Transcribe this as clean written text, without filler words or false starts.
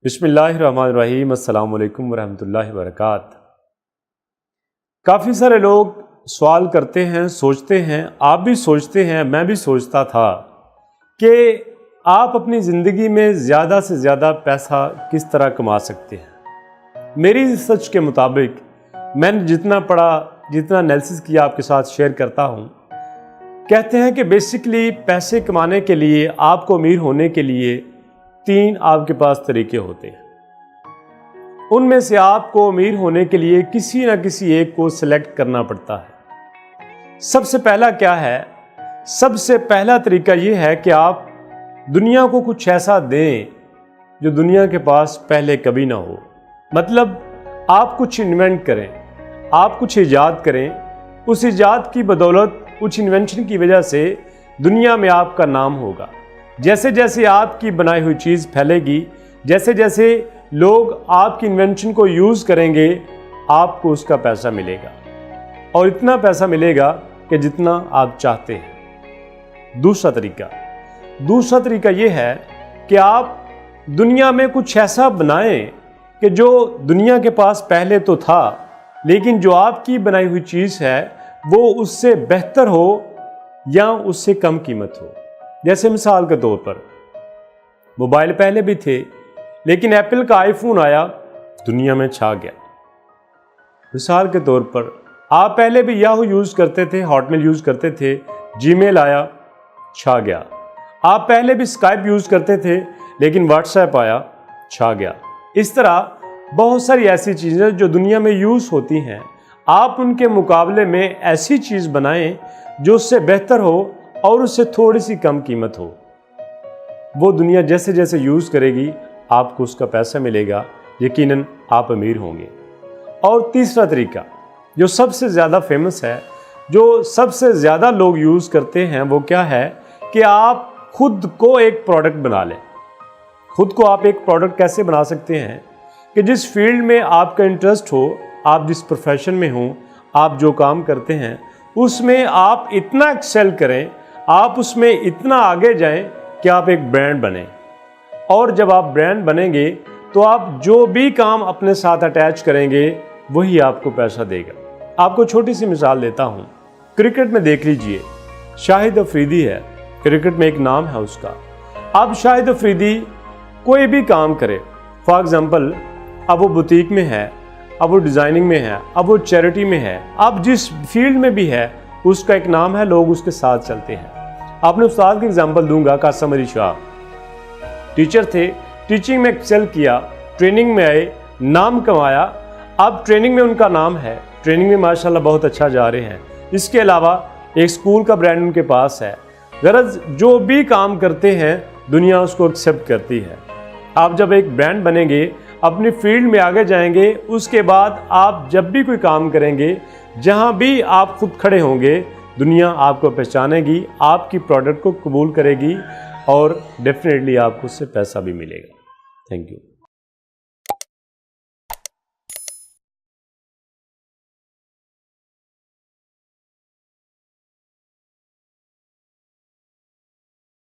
بسم اللہ الرحمن الرحیم۔ السلام علیکم ورحمۃ اللہ وبرکاتہ۔ کافی سارے لوگ سوال کرتے ہیں، سوچتے ہیں، آپ بھی سوچتے ہیں، میں بھی سوچتا تھا کہ آپ اپنی زندگی میں زیادہ سے زیادہ پیسہ کس طرح کما سکتے ہیں۔ میری ریسرچ کے مطابق میں نے جتنا پڑھا، جتنا انالیسس کیا، آپ کے ساتھ شیئر کرتا ہوں۔ کہتے ہیں کہ بیسیکلی پیسے کمانے کے لیے، آپ کو امیر ہونے کے لیے 3 آپ کے پاس طریقے ہوتے ہیں۔ ان میں سے آپ کو امیر ہونے کے لیے کسی نہ کسی ایک کو سلیکٹ کرنا پڑتا ہے۔ سب سے پہلا کیا ہے؟ سب سے پہلا طریقہ یہ ہے کہ آپ دنیا کو کچھ ایسا دیں جو دنیا کے پاس پہلے کبھی نہ ہو۔ مطلب آپ کچھ انوینٹ کریں، آپ کچھ ایجاد کریں، اس ایجاد کی بدولت، کچھ انوینشن کی وجہ سے دنیا میں آپ کا نام ہوگا۔ جیسے جیسے آپ کی بنائی ہوئی چیز پھیلے گی، جیسے جیسے لوگ آپ کی انوینشن کو یوز کریں گے، آپ کو اس کا پیسہ ملے گا، اور اتنا پیسہ ملے گا کہ جتنا آپ چاہتے ہیں۔ دوسرا طریقہ یہ ہے کہ آپ دنیا میں کچھ ایسا بنائیں کہ جو دنیا کے پاس پہلے تو تھا، لیکن جو آپ کی بنائی ہوئی چیز ہے وہ اس سے بہتر ہو یا اس سے کم قیمت ہو۔ جیسے مثال کے طور پر موبائل پہلے بھی تھے، لیکن ایپل کا آئی فون آیا، دنیا میں چھا گیا۔ مثال کے طور پر آپ پہلے بھی یاہو یوز کرتے تھے، ہاٹ میل یوز کرتے تھے، جی میل آیا، چھا گیا۔ آپ پہلے بھی اسکائپ یوز کرتے تھے، لیکن واٹس ایپ آیا، چھا گیا۔ اس طرح بہت ساری ایسی چیزیں جو دنیا میں یوز ہوتی ہیں، آپ ان کے مقابلے میں ایسی چیز بنائیں جو اس سے بہتر ہو اور اس سے تھوڑی سی کم قیمت ہو۔ وہ دنیا جیسے جیسے یوز کرے گی، آپ کو اس کا پیسہ ملے گا، یقیناً آپ امیر ہوں گے۔ اور تیسرا طریقہ جو سب سے زیادہ فیمس ہے، جو سب سے زیادہ لوگ یوز کرتے ہیں، وہ کیا ہے کہ آپ خود کو ایک پروڈکٹ بنا لیں۔ خود کو آپ ایک پروڈکٹ کیسے بنا سکتے ہیں کہ جس فیلڈ میں آپ کا انٹرسٹ ہو، آپ جس پروفیشن میں ہوں، آپ جو کام کرتے ہیں، اس میں آپ اتنا ایکسل کریں، آپ اس میں اتنا آگے جائیں کہ آپ ایک برانڈ بنیں۔ اور جب آپ برانڈ بنیں گے تو آپ جو بھی کام اپنے ساتھ اٹیچ کریں گے وہی آپ کو پیسہ دے گا۔ آپ کو چھوٹی سی مثال دیتا ہوں۔ کرکٹ میں دیکھ لیجئے، شاہد افریدی ہے، کرکٹ میں ایک نام ہے اس کا۔ اب شاہد افریدی کوئی بھی کام کرے، فار ایگزامپل اب وہ بوتیک میں ہے، اب وہ ڈیزائننگ میں ہے، اب وہ چیریٹی میں ہے، اب جس فیلڈ میں بھی ہے اس کا ایک نام ہے، لوگ اس کے ساتھ چلتے ہیں۔ آپ نے استاد کی ایگزامپل دوں گا، قاسم علی شاہ ٹیچر تھے، ٹیچنگ میں ایکسل کیا، ٹریننگ میں آئے، نام کمایا، اب ٹریننگ میں ان کا نام ہے، ٹریننگ میں ماشاءاللہ بہت اچھا جا رہے ہیں۔ اس کے علاوہ ایک سکول کا برانڈ ان کے پاس ہے۔ غرض جو بھی کام کرتے ہیں دنیا اس کو ایکسیپٹ کرتی ہے۔ آپ جب ایک برانڈ بنیں گے، اپنی فیلڈ میں آگے جائیں گے، اس کے بعد آپ جب بھی کوئی کام کریں گے، جہاں بھی آپ خود کھڑے ہوں گے، دنیا آپ کو پہچانے گی، آپ کی پروڈکٹ کو قبول کرے گی، اور ڈیفینیٹلی آپ کو اس سے پیسہ بھی ملے گا۔ Thank you.